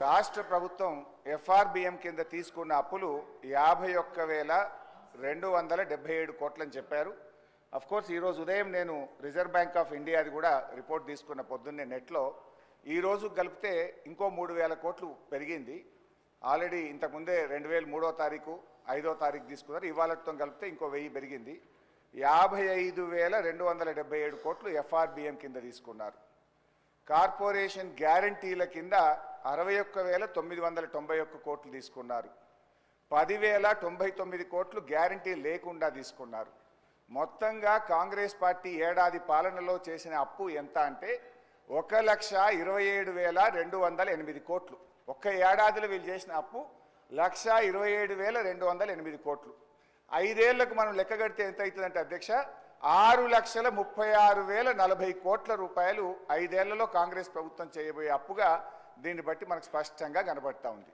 రాష్ట్ర ప్రభుత్వం ఎఫ్ఆర్బిఎం కింద తీసుకున్న అప్పులు 51,277 కోట్లని చెప్పారు. కోర్స్ ఈరోజు ఉదయం నేను రిజర్వ్ బ్యాంక్ ఆఫ్ ఇండియాది కూడా రిపోర్ట్ తీసుకున్న పొద్దున్నే నెట్లో ఈ రోజు కలిపితే ఇంకో 3,000 కోట్లు పెరిగింది. ఆల్రెడీ ఇంతకుముందే 2003వ తారీఖు 5వ తారీఖు తీసుకున్నారు. ఇవాళతో కలిపితే ఇంకో 1000 పెరిగింది. 55,277 కోట్లు ఎఫ్ఆర్బిఎం కింద తీసుకున్నారు. కార్పొరేషన్ గ్యారంటీల కింద 61,991 కోట్లు తీసుకున్నారు. 10,099 కోట్లు గ్యారంటీ లేకుండా తీసుకున్నారు. మొత్తంగా కాంగ్రెస్ పార్టీ ఏడాది పాలనలో చేసిన అప్పు ఎంత అంటే 1,27,208 కోట్లు. ఒక్క ఏడాదిలో వీళ్ళు చేసిన అప్పు 1,27,208 కోట్లు. 5 ఏళ్లకు మనం లెక్క కడితే ఎంత అవుతుందంటే అధ్యక్ష 6,36,040 కోట్ల రూపాయలు 5 ఏళ్లలో కాంగ్రెస్ ప్రభుత్వం చేయబోయే అప్పుగా దీన్ని బట్టి మనకు స్పష్టంగా కనబడతా ఉంది.